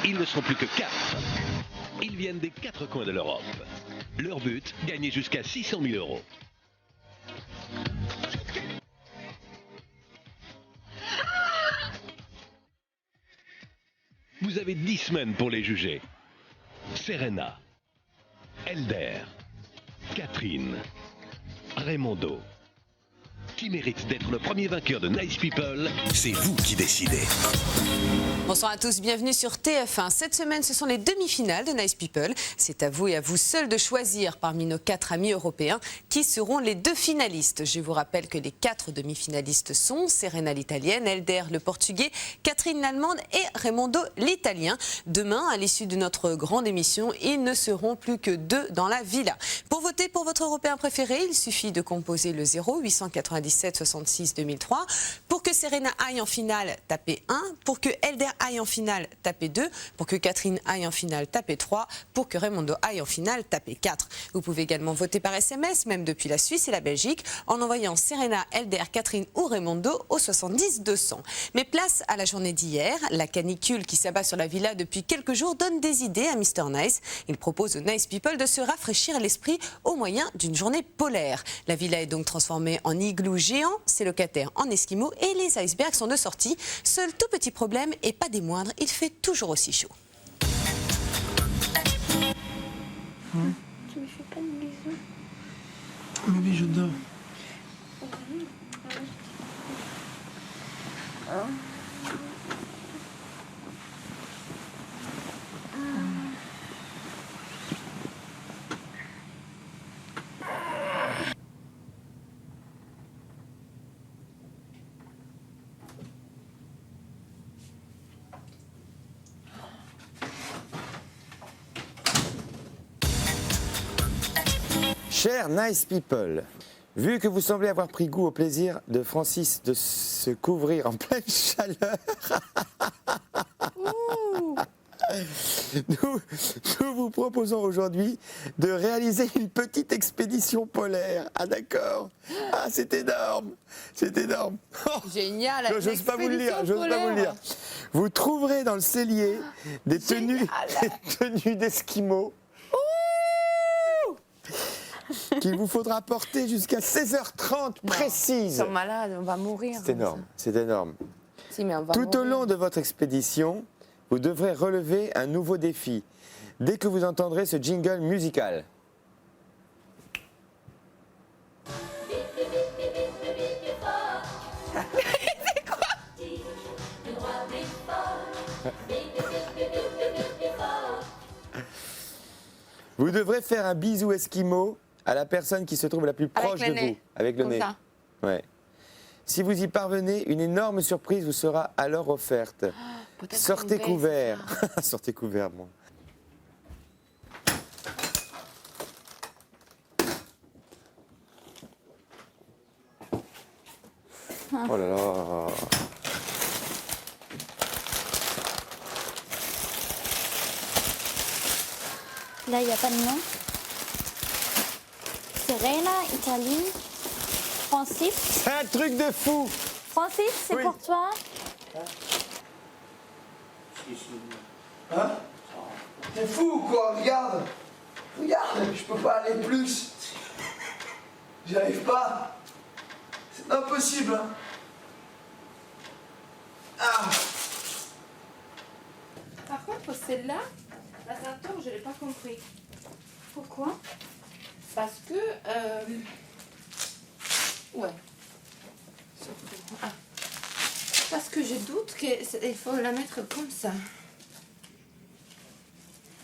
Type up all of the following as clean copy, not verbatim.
Ils ne sont plus que 4. Ils viennent des 4 coins de l'Europe. Leur but, gagner jusqu'à 600 000 euros. Vous avez 10 semaines pour les juger. Serena, Elder, Catherine, Raimondo. Qui mérite d'être le premier vainqueur de Nice People? C'est vous qui décidez. Bonsoir à tous, bienvenue sur TF1. Cette semaine, ce sont les demi-finales de Nice People. C'est à vous et à vous seuls de choisir parmi nos 4 amis européens qui seront les 2 finalistes. Je vous rappelle que les 4 demi-finalistes sont Serena l'italienne, Elder le portugais, Catherine l'allemande et Raimondo l'italien. Demain, à l'issue de notre grande émission, ils ne seront plus que 2 dans la villa. Pour voter pour votre européen préféré, il suffit de composer le 0897 66 2003. Pour que Serena aille en finale, tapez 1. Pour que Elder aille en finale, tapez 2. Pour que Catherine aille en finale, tapez 3. Pour que Raimondo aille en finale, tapez 4. Vous pouvez également voter par SMS, même depuis la Suisse et la Belgique, en envoyant Serena, Elder, Catherine ou Raimondo au 70 200. Mais place à la journée d'hier. La canicule qui s'abat sur la villa depuis quelques jours donne des idées à Mr Nice. Il propose aux Nice People de se rafraîchir l'esprit au moyen d'une journée polaire. La villa est donc transformée en igloo géant, ses locataires en esquimaux et les icebergs sont de sortie. Seul tout petit problème, et pas des moindres, il fait toujours aussi chaud. Tu me fais pas de bisous? Mais oui, je dors. Chers Nice People, vu que vous semblez avoir pris goût au plaisir de Francis de se couvrir en pleine chaleur, nous vous proposons aujourd'hui de réaliser une petite expédition polaire. Ah d'accord. Ah c'est énorme. C'est énorme. Génial. Non, j'ose pas vous le lire. J'ose pas vous le lire. Vous trouverez dans le cellier des tenues d'esquimaux qu'il vous faudra porter jusqu'à 16h30 précise. Ils sont malades, on va mourir. C'est énorme, c'est énorme. Si, mais on va Tout mourir. au long de votre expédition, vous devrez relever un nouveau défi. Dès que vous entendrez ce jingle musical. Vous devrez faire un bisou esquimau à la personne qui se trouve la plus proche de vous. Avec le Comme nez. ça. Ouais. Si vous y parvenez, une énorme surprise vous sera alors offerte. Peut-être Sortez qu'on baisse, couvert. Sortez couvert, bon. Oh là là. Là, il n'y a pas de nom. Serena, Italie, Francis. C'est un truc de fou. Francis, c'est Oui. pour toi. Hein? T'es fou ou quoi? Regarde! Regarde, je peux pas aller plus! J'y arrive pas! C'est impossible! Hein. Ah! Par contre, celle-là, la ceinture, je l'ai pas compris. Pourquoi? Parce que... Ouais. Surtout. Ah. Parce que je doute qu'il faut la mettre comme ça.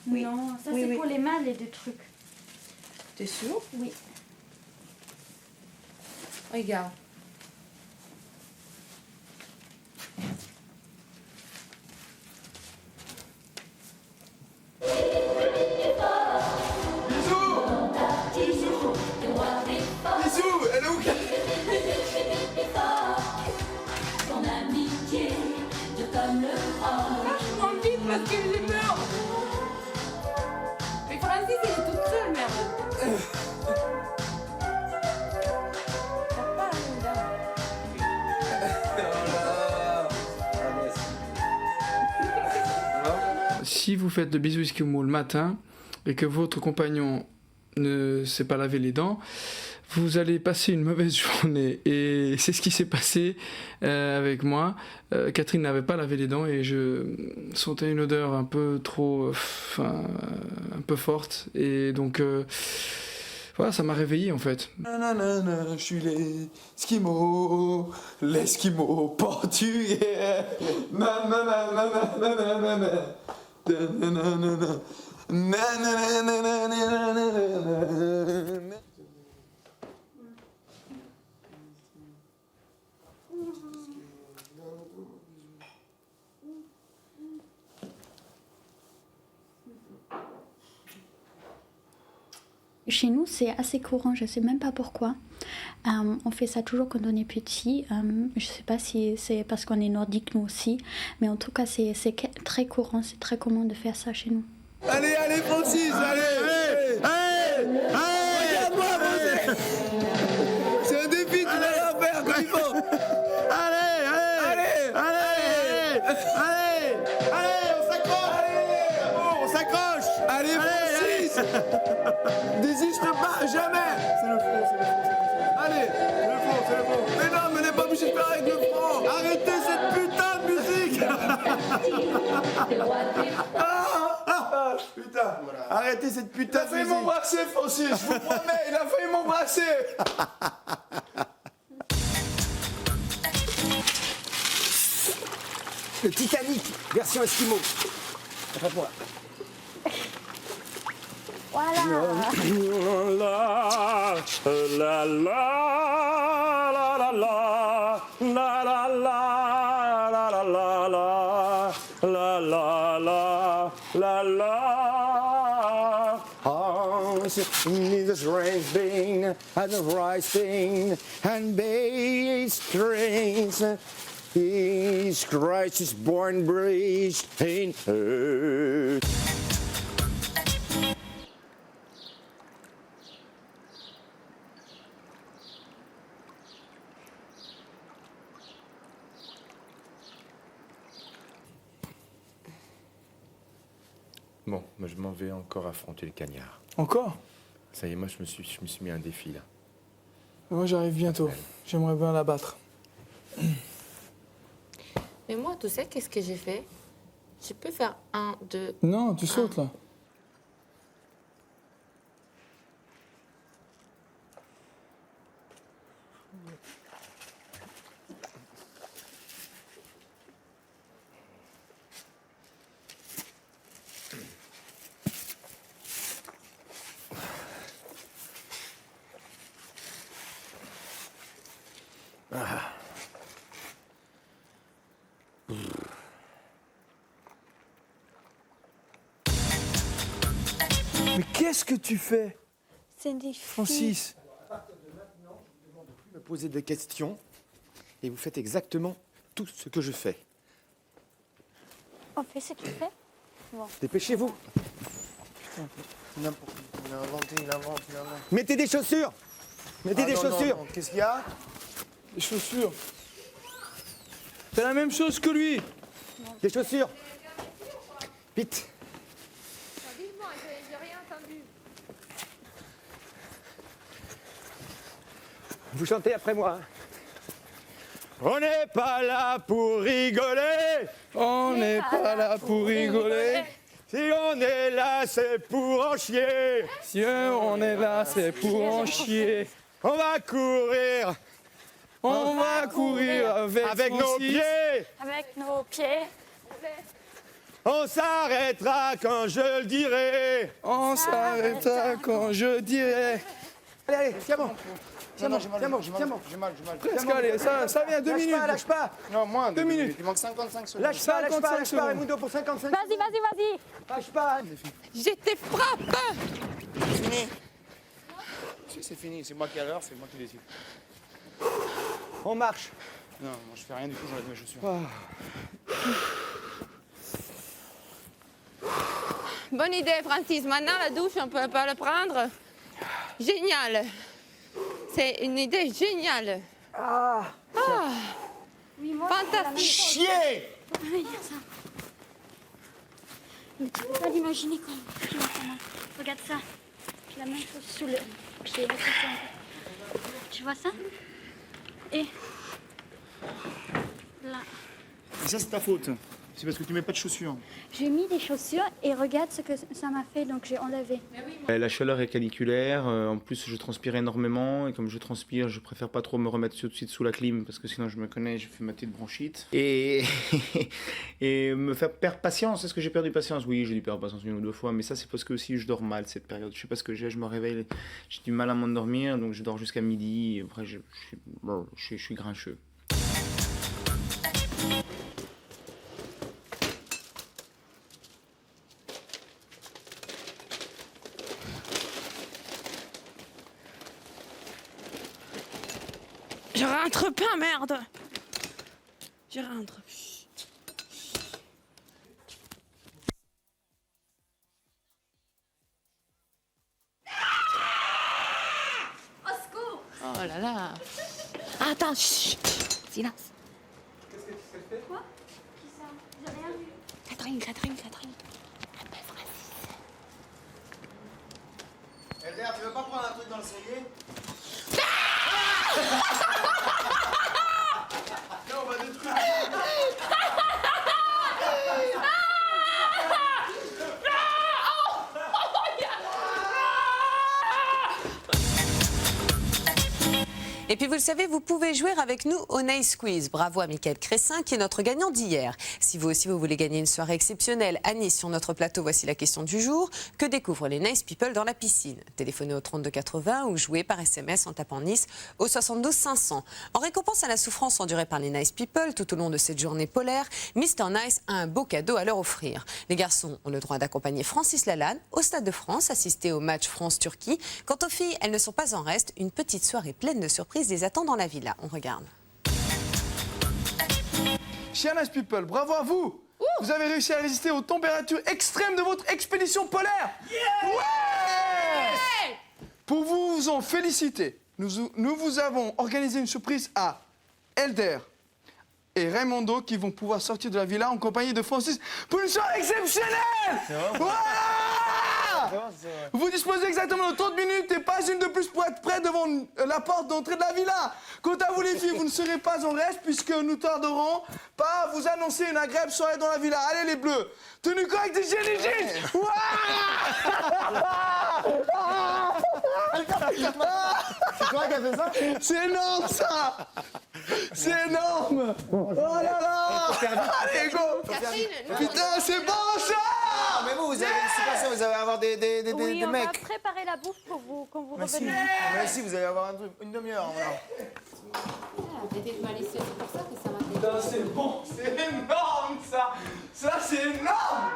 Non, ça Oui, c'est oui. pour les mains, les 2 trucs. T'es sûr? Oui. Regarde. Bisous! Bisous! Bisous! Elle est où? Vachement vite parce qu'il est mort. Mais Francis, il est toute seule, merde. Papa, là. Si vous faites de bisous Eskimo le matin et que votre compagnon ne s'est pas lavé les dents, vous allez passer une mauvaise journée. Et c'est ce qui s'est passé avec moi. Catherine n'avait pas lavé les dents et je sentais une odeur un peu trop... un peu forte. Et donc... voilà, ça m'a réveillé en fait. Nanana, je suis l'Eskimo portugais. Chez nous, c'est assez courant, je ne sais même pas pourquoi. On fait ça toujours quand on est petit. Je ne sais pas si c'est parce qu'on est nordique nous aussi, mais en tout cas, c'est très courant, c'est très commun de faire ça chez nous. Allez, Francis, allez. Regarde-moi, Francis. C'est un défi, tu vas faire comme il faut. Allez, on s'accroche. Allez, Francis. Désiste pas, jamais. C'est le fond. Allez, c'est le fond. Mais non, mais n'est pas obligé de faire avec le front. Arrêtez cette putain de musique. Putain, arrêtez cette putain de musique. Il a failli m'embrasser, Francis, je vous promets, il a failli m'embrasser. Le Titanic, version Eskimo. Attrape-moi. Voilà. Jesus raised being and the rising and bass strings. His Christ is born breathed in earth. Bon, moi je m'en vais encore affronter le cagnard. Encore? Ça y est, moi je me suis mis un défi là. Moi j'arrive bientôt. J'aimerais bien la battre. Mais moi, tu sais qu'est-ce que j'ai fait? Je peux faire 1, 2... Non, tu sautes là. Mais qu'est-ce que tu fais, C'est des Francis? À partir de maintenant, je ne demande plus de me poser de questions et vous faites exactement tout ce que je fais. On fait ce qu'il fait. Dépêchez-vous. N'importe quoi. Il invente. Mettez des chaussures. Mettez des chaussures. Non. Qu'est-ce qu'il y a? Les chaussures. T'as la même chose que lui. Des chaussures. Vite. J'ai rien entendu. Vous chantez après moi. On n'est pas là pour rigoler. On n'est pas là pour rigoler. Si on est là, c'est pour en chier. Si on est là, c'est pour en chier. On va courir. On va courir avec nos pieds. Avec nos pieds. On s'arrêtera quand je le dirai. On s'arrêtera quand je dirai. Allez, tiens bon. J'ai mal. Presque, allez, ça vient 2 minutes. Lâche pas. Non, moins. 2 minutes. Il manque 55 secondes. Lâche pas, 55 secondes. Raimundo, pour 55 Vas-y. Lâche pas. Je te frappe. C'est fini. Si, c'est fini. C'est moi qui ai l'heure, c'est moi qui décide. On marche. Non, moi je fais rien du tout, j'enlève mes chaussures. Bonne idée, Francis. Maintenant, la douche, on peut pas le prendre. Génial. C'est une idée géniale. Oui, moi, Fantastique. Chier! Mais tu peux pas l'imaginer quand tu vois comment. Regarde ça. J'ai la même chose sous le pied. Tu vois ça? Et là. Et ça, c'est ta faute. C'est parce que tu mets pas de chaussures. J'ai mis des chaussures et regarde ce que ça m'a fait, donc j'ai enlevé. La chaleur est caniculaire, en plus je transpire énormément et comme je transpire, je préfère pas trop me remettre tout de suite sous la clim parce que sinon je me connais, je fais ma petite bronchite. Et, et me faire perdre patience, est-ce que j'ai perdu patience? Oui, j'ai dû perdre patience 1 ou 2 fois, mais ça c'est parce que aussi je dors mal cette période. Je sais pas ce que j'ai, je me réveille, j'ai du mal à m'endormir, donc je dors jusqu'à midi et après je suis grincheux. Je rentre pas, merde. Je rentre. Au secours! Oh là là. Attends, chut. Silence. Qu'est-ce que tu fais? Quoi? Qui ça? J'ai rien vu. Catherine. Appelle Francis. Elder, tu veux pas prendre un truc dans le cellier? Non, on va détruire. Et puis vous le savez, vous pouvez jouer avec nous au Nice Quiz. Bravo à Mickaël Cressin qui est notre gagnant d'hier. Si vous aussi vous voulez gagner une soirée exceptionnelle à Nice sur notre plateau, voici la question du jour. Que découvrent les Nice People dans la piscine? Téléphonez au 3280 ou jouez par SMS en tapant Nice au 72 500. En récompense à la souffrance endurée par les Nice People tout au long de cette journée polaire, Mr Nice a un beau cadeau à leur offrir. Les garçons ont le droit d'accompagner Francis Lalanne au Stade de France, assister au match France-Turquie. Quant aux filles, elles ne sont pas en reste. Une petite soirée pleine de surprises les attend dans la villa. On regarde. Chers Nice People, bravo à vous. Vous avez réussi à résister aux températures extrêmes de votre expédition polaire. Ouais. Pour vous en féliciter, nous vous avons organisé une surprise à Elder et Raymondo qui vont pouvoir sortir de la villa en compagnie de Francis pour une soirée exceptionnelle. Voilà. Vous disposez exactement de 30 minutes et pas une de plus pour être prêt devant la porte d'entrée de la villa. Quant à vous les filles, vous ne serez pas en reste puisque nous tarderons pas à vous annoncer une agréable soirée dans la villa. Allez les bleus, tenue correcte des génies. C'est toi qui as fait ça? C'est énorme ça. C'est énorme. Oh là là. Allez go. Catherine, Putain, c'est bon ça. Mais vous avez une situation, vous allez avoir des Oui, on va mecs. préparer la bouffe pour vous quand vous Mais si, revenez. mais si, vous allez avoir un truc, une demi-heure. Voilà. t'étais malicieux, c'est pour ça que ça m'a fait. Putain, c'est bon, c'est énorme ça. Ça c'est énorme.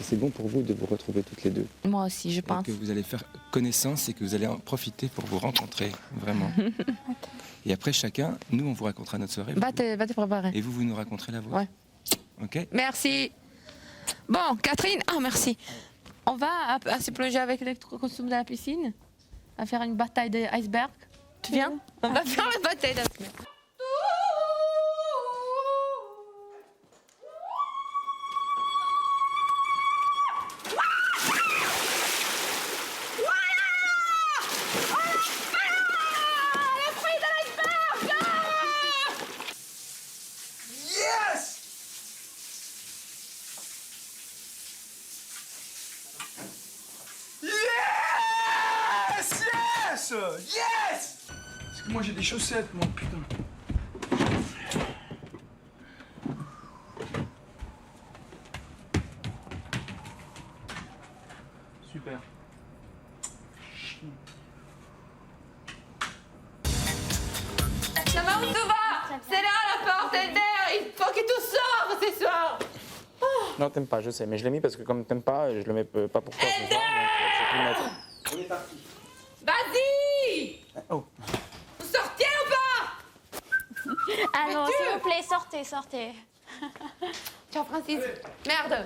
C'est bon pour vous de vous retrouver toutes les deux. Moi aussi, je pense. Que vous allez faire connaissance et que vous allez en profiter pour vous rencontrer, vraiment. Et après, chacun, nous, on vous racontera notre soirée. Va te préparer. Et vous nous raconterez la vôtre. Ouais. Ok? Merci. Bon, Catherine, merci. On va à se plonger avec le costume de la piscine, à faire une bataille d'iceberg. Tu viens? On va faire la bataille d'iceberg. Yes! Parce que moi j'ai des chaussettes, moi, putain. Super. Ça va où tu vas? C'est là la porte, Elder. Il faut que tu sors ce soir. Non, t'aimes pas, je sais, mais je l'ai mis parce que comme t'aimes pas, je le mets pas pour toi. Elder! On est parti. Vas-y! Oh. Vous sortez ou pas? Alors, s'il vous plaît, sortez. Ciao, Francis. Merde.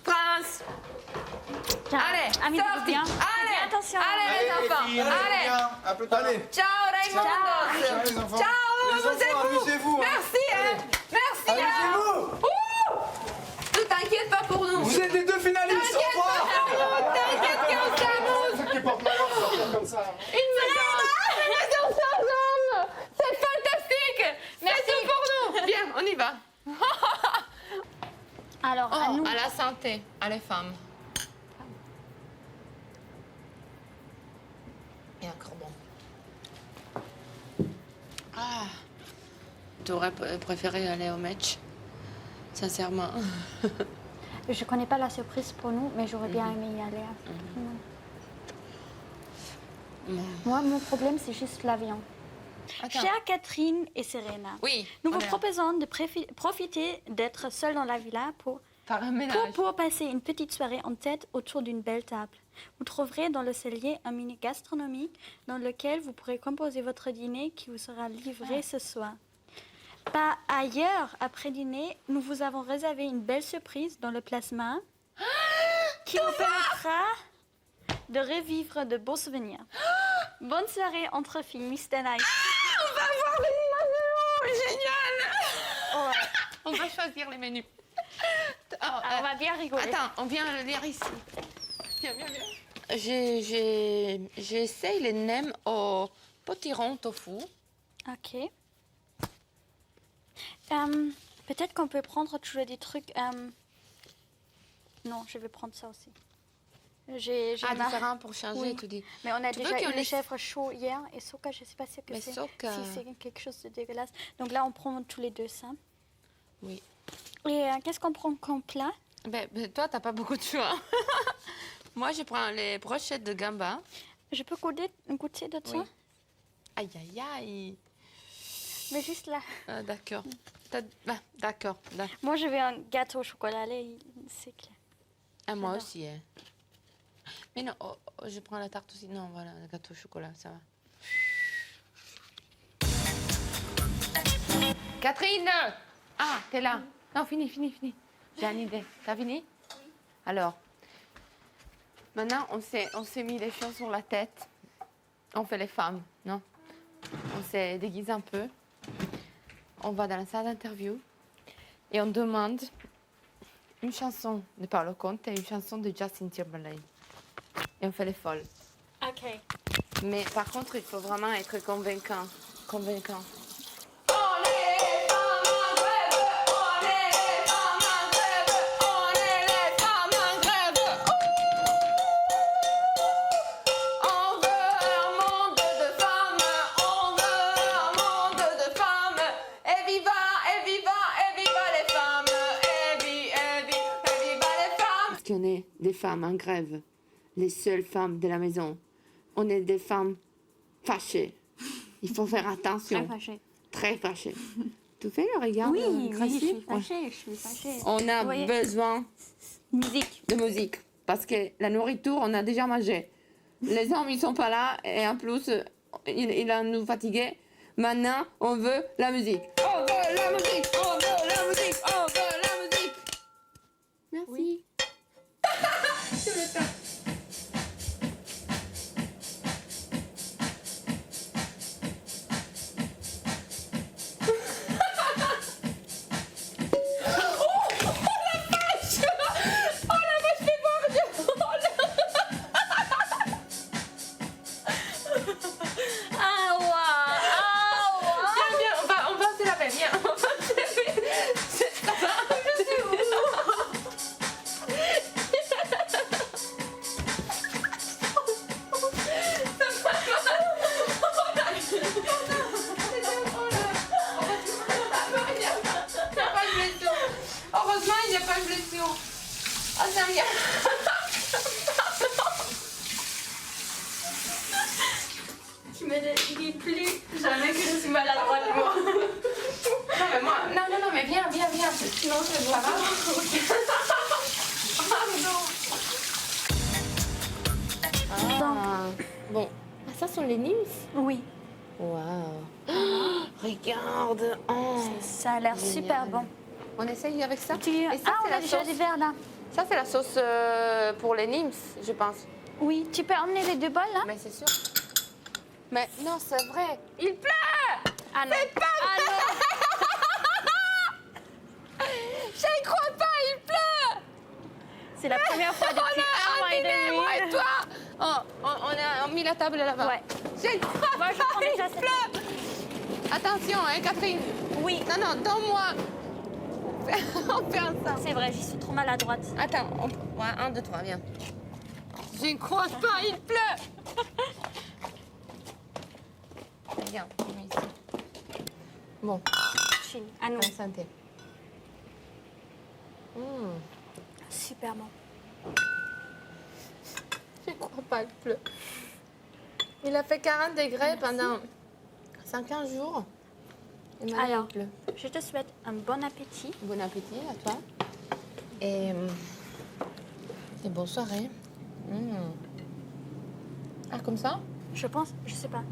France. Allez, amusez-vous sorti. bien. Allez, Attention. Allez, les enfants. Allez. À plus tard. Allez. Ciao, Raymondo. Ciao, les enfants. Ciao, Les enfants, amusez-vous. Merci, hein. Merci, hein. Amusez-vous. Ouh. Ne t'inquiète pas pour Alors, à nous. À la santé, à les femmes. Et encore bon. Ah. T'aurais préféré aller au match? Sincèrement. Je connais pas la surprise pour nous, mais j'aurais bien aimé y aller. Moi, mon problème, c'est juste l'avion. Chère Catherine et Serena, oui, nous vous proposons de profiter d'être seuls dans la villa pour passer une petite soirée en tête autour d'une belle table. Vous trouverez dans le cellier un menu gastronomique dans lequel vous pourrez composer votre dîner qui vous sera livré ce soir. Par ailleurs, après dîner, nous vous avons réservé une belle surprise dans le plasma qui vous permettra de revivre de beaux souvenirs. Bonne soirée entre filles, Mr. Nice. On va voir les menus. Génial. Ouais. On va choisir les menus. On va bien rigoler. Attends, on vient le lire ici. Viens. J'essaye les nems au potiron tofu. Ok. Peut-être qu'on peut prendre toujours des trucs... Non, je vais prendre ça aussi. Différent pour changer, oui. tu dis. Mais on a déjà eu le chèvre chaud hier et Soka, je ne sais pas si c'est quelque chose de dégueulasse. Donc là, on prend tous les deux ça. Oui. Et qu'est-ce qu'on prend comme plat? Ben, toi, t'as pas beaucoup de choix. Moi, je prends les brochettes de gamba. Je peux goûter de ça? Oui. Aïe, aïe, aïe. Mais juste là. D'accord. D'accord. Moi, je veux un gâteau au chocolat, c'est clair. Moi aussi. Hein. Mais non, je prends la tarte aussi. Non, voilà, le gâteau au chocolat, ça va. Catherine! Ah, t'es là. Non, fini. J'ai une idée. T'as fini? Oui. Alors, maintenant, on s'est mis les choses sur la tête. On fait les femmes, non? On s'est déguisé un peu. On va dans la salle d'interview et on demande une chanson de Paolo Conte et une chanson de Justin Timberlake. Et on fait les folles. Ok. Mais par contre, il faut vraiment être convaincant. On est des femmes en grève, les seules femmes de la maison. On est des femmes fâchées. Il faut faire attention. Très fâchées. Tu fais le regard agressif? Je suis fâchée. On a besoin de musique. Parce que la nourriture, on a déjà mangé. Les hommes, ils sont pas là. Et en plus, il a nous fatigué. Maintenant, on veut la musique. On veut la musique. Merci. Oui. Bon, ça sont les Nims? Oui. Waouh. Regarde. Ça a l'air super bon. On essaye avec ça? Et ça, on a déjà des verres là. Ça, c'est la sauce pour les Nims, je pense. Oui, tu peux emmener les deux bols là? Mais c'est sûr. Mais non, c'est vrai. Il pleut! Ah non. C'est pas vrai! Je ne crois pas, il pleut! C'est la première fois depuis un mois et demi. Moi et toi! On a mis la table là-bas. Ouais. Je ne crois Moi, je prends pas, déjà il pleut! Attention, hein, Catherine? Oui. Non, donne-moi. on fait ensemble. C'est vrai, j'y suis trop maladroite. Attends, ouais, 1, 2, 3, viens. Je ne crois pas, il pleut. Regarde, mets ici. Bon, À nous. bonne santé. Super bon. Je ne crois pas, il pleut. Il a fait 40 degrés pendant 15 jours. Et maintenant, Alors, il pleut. je te souhaite un bon appétit. Bon appétit à toi. Et bonne soirée. Ah, comme ça? Je pense, je sais pas.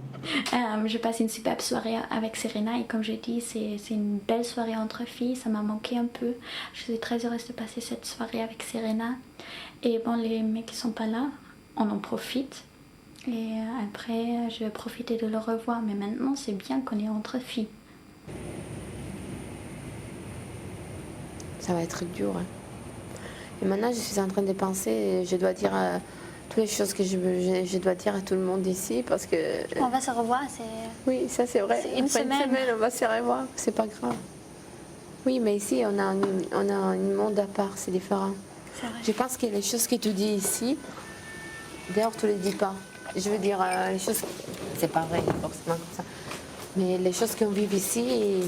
Je passe une superbe soirée avec Serena et comme j'ai dit, c'est une belle soirée entre filles. Ça m'a manqué un peu. Je suis très heureuse de passer cette soirée avec Serena. Et bon, les mecs qui sont pas là, on en profite. Et après, je vais profiter de le revoir. Mais maintenant, c'est bien qu'on est entre filles. Ça va être dur. Hein. Et maintenant, je suis en train de penser, je dois dire toutes les choses que je dois dire à tout le monde ici parce que... On va se revoir, c'est... Oui, ça c'est vrai. C'est une Après semaine. on va se revoir, c'est pas grave. Oui, mais ici, on a un monde à part, c'est différent. C'est vrai. Je pense que les choses que tu dis ici, d'ailleurs, tu les dis pas. Je veux dire, les choses... C'est pas vrai, forcément comme ça. Mais les choses qu'on vit ici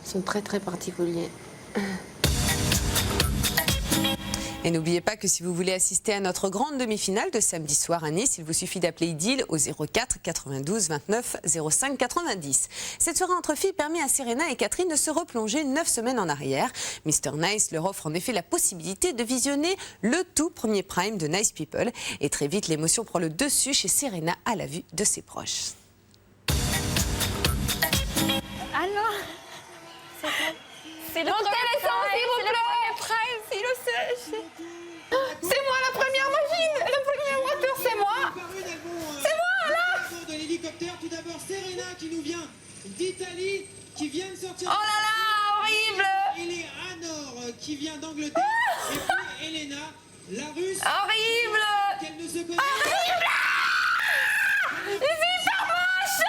sont très, très particulières. Et n'oubliez pas que si vous voulez assister à notre grande demi-finale de samedi soir à Nice, il vous suffit d'appeler Idil au 04 92 29 05 90. Cette soirée entre filles permet à Serena et Catherine de se replonger 9 semaines en arrière. Mr Nice leur offre en effet la possibilité de visionner le tout premier prime de Nice People. Et très vite, l'émotion prend le dessus chez Serena à la vue de ses proches. Alors, c'est le Montez les sons, s'il vous plaît. Prime, le sèche. C'est moi la première machine, la première voiture, c'est moi. C'est moi, là. De l'hélicoptère, tout d'abord Serena qui nous vient d'Italie, qui vient de sortir. Oh là là, horrible. Il est Anor qui vient d'Angleterre. Et puis Elena, la russe. Horrible. Qu'elle ne se connaît Horrible. C'est hyper moche.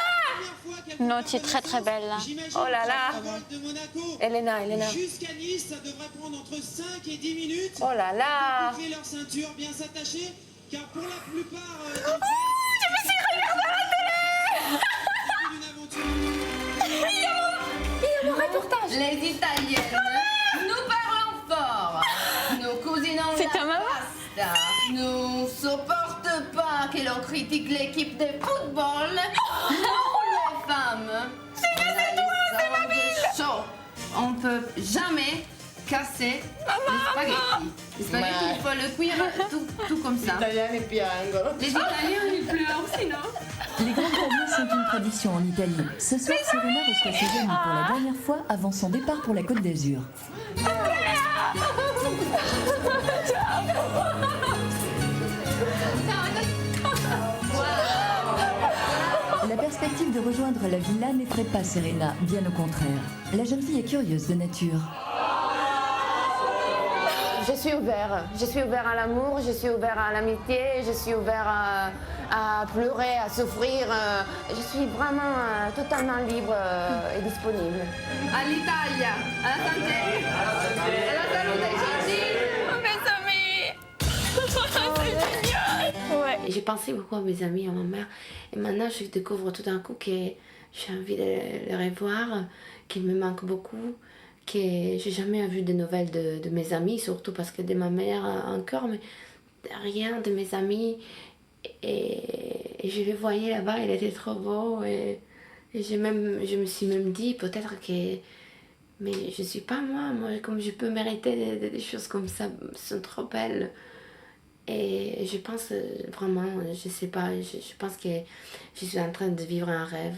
Non, tu es très très belle là. Oh là là. De Monaco Elena. jusqu'à Nice, ça devrait prendre entre 5 et 10 minutes. Oh là là. Boucler leur ceinture, bien s'attacher, car pour la plupart Je me suis regardée à la télé. d'une aventure. Il y a mon reportage. Les Italiennes, nous parlons fort. Nous cousinons C'est ta maman? pasta. Nous supportons pas que l'on critique l'équipe de football. Nous, les femmes. C'est ma ville. On peut jamais casser les spaghettis. Les spaghettis, il faut le cuire tout comme ça. Les Italiens, ils pleurent sinon. Les grandes familles sont une tradition en Italie. Ce soir, Serena reçoit ses amis pour la dernière fois avant son départ pour la Côte d'Azur. La perspective de rejoindre la villa n'effraie pas Serena, bien au contraire. La jeune fille est curieuse de nature. Je suis ouvert à l'amour, je suis ouvert à l'amitié, je suis ouvert à pleurer, à souffrir. Je suis vraiment totalement libre et disponible. À l'Italie, à la santé, à la salute, mes amis. C'est génial. Ouais. J'ai pensé beaucoup à mes amis, à ma mère. Et maintenant, je découvre tout d'un coup que j'ai envie de les revoir, qu'ils me manquent beaucoup, que j'ai jamais vu de nouvelles de mes amis, surtout parce que de ma mère encore, mais rien de mes amis. Et je le voyais là-bas, il était trop beau. Et je me suis même dit, peut-être que... Mais je suis pas moi, comme je peux mériter des choses comme ça, sont trop belles. Et je pense vraiment, je sais pas, je pense que je suis en train de vivre un rêve.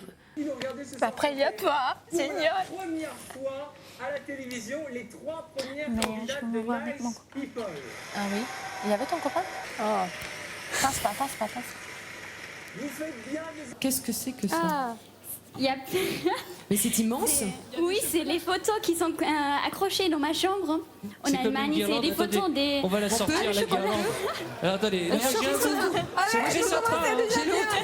Après, il y a toi, génial. La première fois à la télévision, les 3 premières Mais candidates je me vois avec mon Nice People. Ah oui, il y avait ton copain? Oh, passe pas. Vous faites bien des... Qu'est-ce que c'est que ça? Ah, il y a... Mais c'est immense. Oui, c'est les photos qui sont accrochées dans ma chambre en C'est comme Allemagne. une C'est guirlande. des photos Attendez, des... on va la sortir, la guirlande. Alors attendez, c'est très sympa.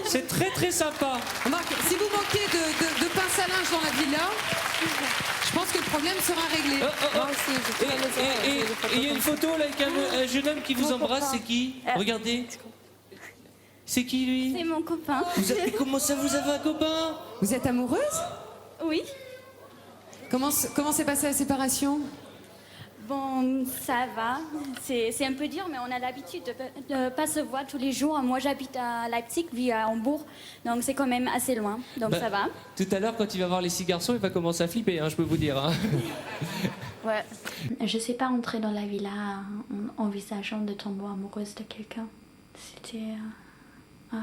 C'est très très sympa. Remarque, si vous manquez de pince à linge dans la villa, je pense que le problème sera réglé. Moi aussi, je fais les oreilles, Et il y a une photo là avec un jeune homme qui vous embrasse, c'est qui? Regardez. C'est qui lui? C'est mon copain. Comment ça, vous avez un copain? Vous êtes amoureuse? Oui. Comment s'est passée la séparation? Bon, ça va. C'est un peu dur, mais on a l'habitude de ne pas se voir tous les jours. Moi, j'habite à Leipzig, lui à Hambourg, donc c'est quand même assez loin. Donc ça va. Tout à l'heure, quand il va voir les 6 garçons, il va commencer à flipper, hein, je peux vous dire. Hein. Ouais. Je ne sais pas entrer dans la villa en envisageant de tomber amoureuse de quelqu'un. C'était...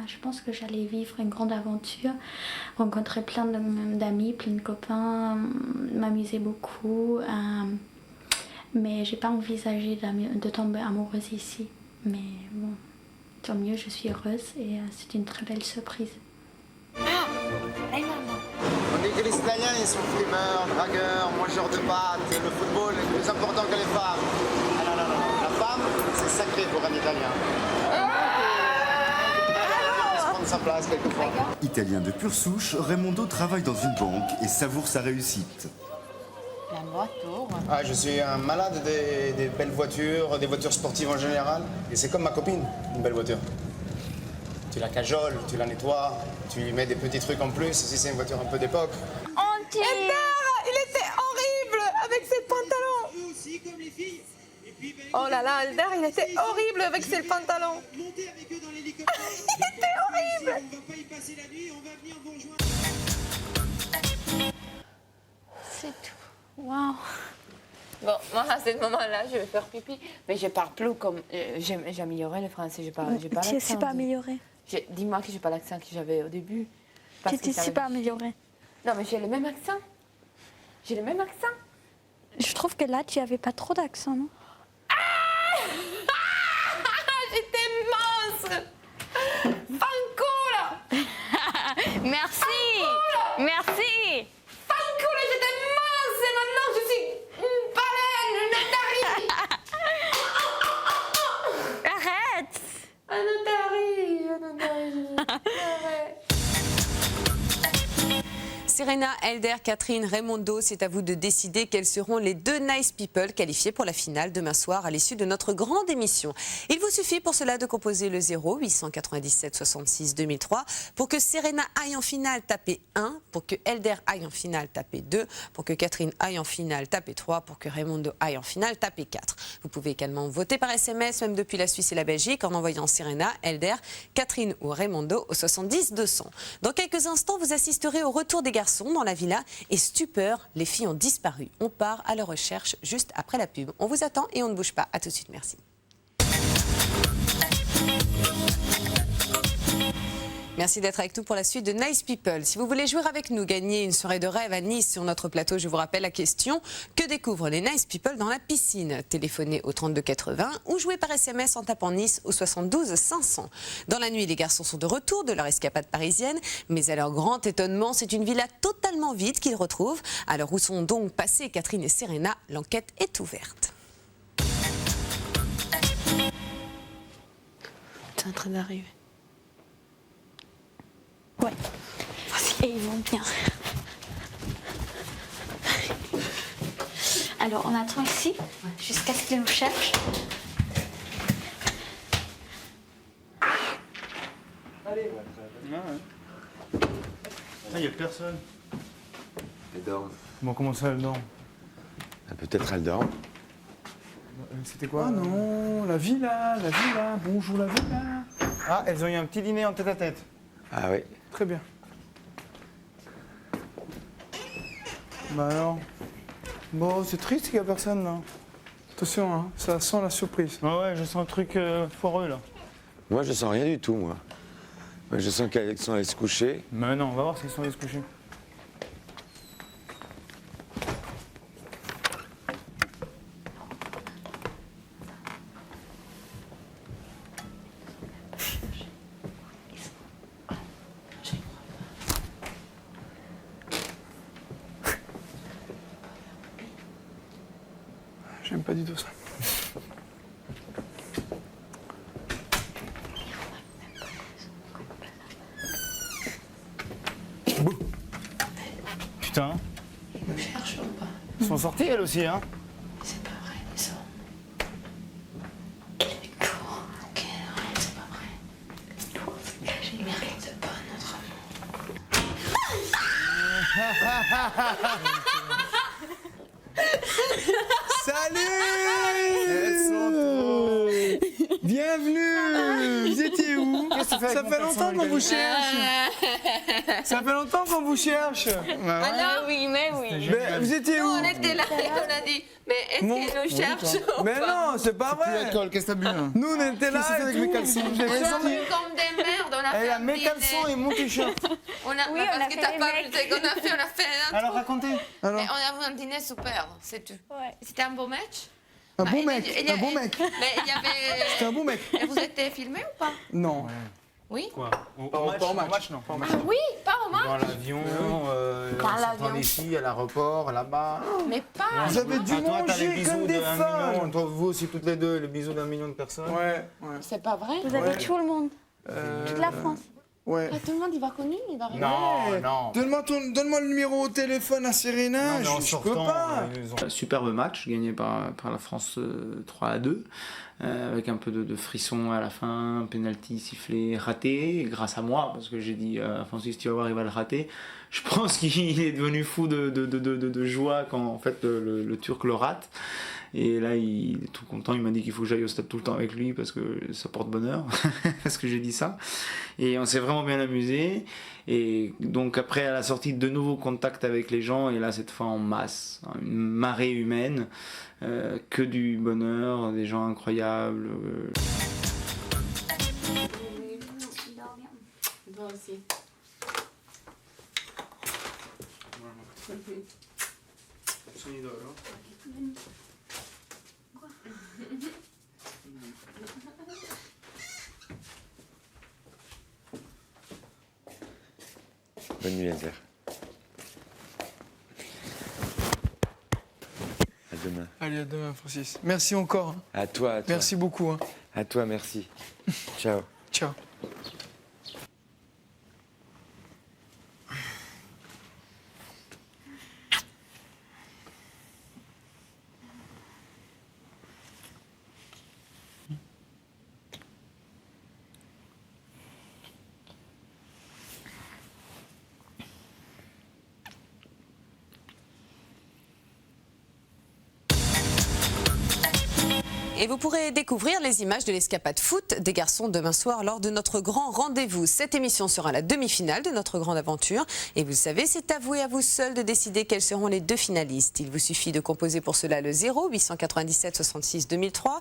je pense que j'allais vivre une grande aventure, rencontrer plein d'amis, plein de copains, m'amuser beaucoup. Mais j'ai pas envisagé de tomber amoureuse ici. Mais bon, tant mieux, je suis heureuse et c'est une très belle surprise. On dit que les Italiens, ils sont frimeurs, dragueurs, mangeurs de pâtes. Le football est plus important que les femmes. Ah non, non, non. La femme, c'est sacré pour un Italien. Il se prend sa place quelquefois. Italien de pure souche, Raimondo travaille dans une banque et savoure sa réussite. La voiture. Ah, je suis un malade des belles voitures, des voitures sportives en général. Et c'est comme ma copine, une belle voiture. Tu la cajoles, tu la nettoies, tu lui mets des petits trucs en plus, si c'est une voiture un peu d'époque. Elder, il était horrible avec ses pantalons. Oh là là, Elder, il était horrible avec ses pantalons. Il était horrible. C'est tout. Waouh. Bon, moi à ce moment-là, je vais faire pipi, mais je parle plus comme. J'ai amélioré le français, j'ai pas l'accent. Tu ne sais pas améliorer. Dis-moi que j'ai pas l'accent que j'avais au début. Tu ne sais pas améliorer. Non, mais j'ai le même accent. J'ai le même accent. Je trouve que là, tu n'avais pas trop d'accent, non? J'étais mince. Fanculo. Merci. Merci. Fanculo, j'étais mince et maintenant je suis une baleine, une otarie. Arrête. Un otarie. Arrête. Serena, Elder, Catherine, Raimondo, c'est à vous de décider quels seront les 2 Nice People qualifiés pour la finale demain soir à l'issue de notre grande émission. Il vous suffit pour cela de composer le 0897 66 2003 pour que Serena aille en finale, tapez 1, pour que Elder aille en finale, tapez 2, pour que Catherine aille en finale, tapez 3, pour que Raimondo aille en finale, tapez 4. Vous pouvez également voter par SMS, même depuis la Suisse et la Belgique, en envoyant Serena, Elder, Catherine ou Raimondo au 70 200. Dans quelques instants, vous assisterez au retour des garçons dans la villa et stupeur, les filles ont disparu. On part à leur recherche juste après la pub. On vous attend et on ne bouge pas. À tout de suite, merci. Merci d'être avec nous pour la suite de Nice People. Si vous voulez jouer avec nous, gagner une soirée de rêve à Nice sur notre plateau, je vous rappelle la question: que découvrent les Nice People dans la piscine? Téléphonez au 32 80 ou jouez par SMS en tapant Nice au 72 500. Dans la nuit, les garçons sont de retour de leur escapade parisienne, mais à leur grand étonnement, c'est une villa totalement vide qu'ils retrouvent. Alors où sont donc passées Catherine et Serena? L'enquête est ouverte. C'est en train d'arriver. Ouais. Et ils vont bien. Alors, on attend ici, jusqu'à ce qu'ils nous cherchent. Allez. Il n'y a personne. Elle dort. Bon, comment ça, elle dort? Peut-être elle dort. C'était quoi? Ah non, la villa, bonjour la villa. Ah, elles ont eu un petit dîner en tête-à-tête. Ah oui. Très bien. Bah alors. Bon, c'est triste qu'il n'y a personne là. Attention, hein, ça sent la surprise. Ouais, je sens un truc foireux là. Moi, je sens rien du tout, moi. Moi, je sens qu'elles sont allées se coucher. Mais non, on va voir si elles sont allées se coucher. J'aime pas du tout ça. Putain. Ils me cherchent ou pas? sont sorties, elles aussi, hein. C'est pas vrai, ils sont... Comment? Ok, non, c'est pas vrai. Il mérite pas notre amour. Salut! Bienvenue! Vous étiez où? Ça fait longtemps qu'on vous cherche. Ça fait longtemps qu'on vous cherche. Alors oui, mais oui. Mais vous étiez où? On était là et on a dit, mais est-ce qu'ils nous cherchent ou Mais pas? non, c'est pas vrai. L'alcool, qu'est-ce que t'as bu hein? Nous, on était là Qu'est-ce que et avec tout. mes caleçons? Vous êtes On a sortis. vu comme des merdes, on a fait Elle a un mes dîner. caleçons et mon t-shirt. On a, parce que t'as pas vu ce qu'on a fait, on a fait un Alors truc. racontez. Mais on a vu un dîner super, c'est tout. C'était un beau match. Un Bah, bon il y a- mec, il y a- un bon mec. Mais il y avait... C'était un bon mec. Et vous étiez filmé ou pas? Non. Oui. Quoi? Pas au match, non. Ah oui, pas au match. Dans l'avion, Dans en sortant l'avion. d'ici, à l'aéroport, là-bas. Mais pas. Vous avez dû Toi, t'as les manger bisous comme des d'1 folles. million. Toi, vous aussi, toutes les deux, les bisous d'1 million de personnes. Ouais. C'est pas vrai. Vous avez tout le monde, toute la France. Ouais. Ah, tout le monde, il va connu, il va arriver. Non. Donne-moi le numéro au téléphone à Serena. Non, mais en Je peux sortant, pas. Superbe match gagné par la France 3-2, avec un peu de frisson à la fin, penalty sifflé raté, grâce à moi, parce que j'ai dit Francis, tu vas voir, il va le rater. Je pense qu'il est devenu fou de joie quand en fait le Turc le rate. Et là, il est tout content. Il m'a dit qu'il faut que j'aille au stade tout le temps avec lui parce que ça porte bonheur, parce que j'ai dit ça. Et on s'est vraiment bien amusé. Et donc après, à la sortie, de nouveaux contacts avec les gens. Et là, cette fois en masse, une marée humaine, que du bonheur, des gens incroyables. Toi aussi. Son idole, hein. Bonne nuit, Elder. À demain. Allez, à demain, Francis. Merci encore. Hein. À toi. Merci beaucoup. Hein. À toi, merci. Ciao. Ciao. Et vous pourrez découvrir les images de l'escapade foot des garçons demain soir lors de notre grand rendez-vous. Cette émission sera la demi-finale de notre grande aventure. Et vous le savez, c'est à vous et à vous seuls de décider quels seront les deux finalistes. Il vous suffit de composer pour cela le 0897 66 2003.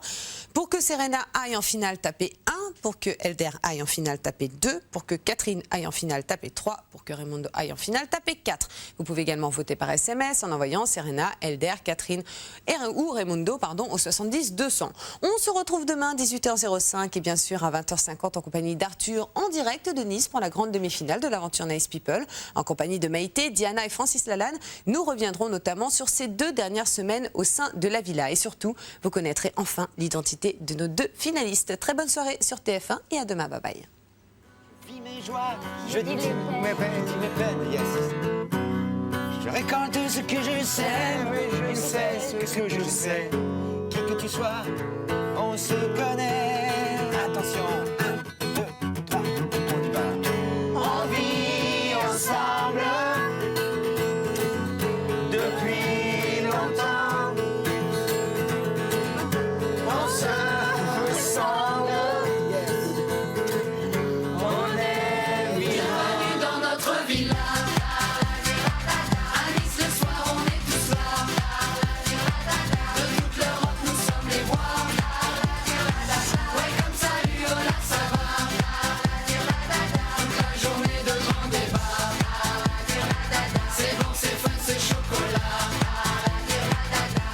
Pour que Serena aille en finale, tapez 1. Pour que Elder aille en finale, tapez 2. Pour que Catherine aille en finale, tapez 3. Pour que Raymondo aille en finale, tapez 4. Vous pouvez également voter par SMS en envoyant Serena, Elder, Catherine ou Raymondo au 70 200. On se retrouve demain 18h05 et bien sûr à 20h50 en compagnie d'Arthur en direct de Nice pour la grande demi-finale de l'aventure Nice People. En compagnie de Maïté, Diana et Francis Lalanne, nous reviendrons notamment sur ces 2 dernières semaines au sein de la Villa. Et surtout, vous connaîtrez enfin l'identité de nos 2 finalistes. Très bonne soirée sur TF1 et à demain. Bye bye. Je vis mes joies, je dis mes peines, yes. Je récolte ce que je sais, oui, je sais ce que je sais. Qui que tu sois, on se connaît.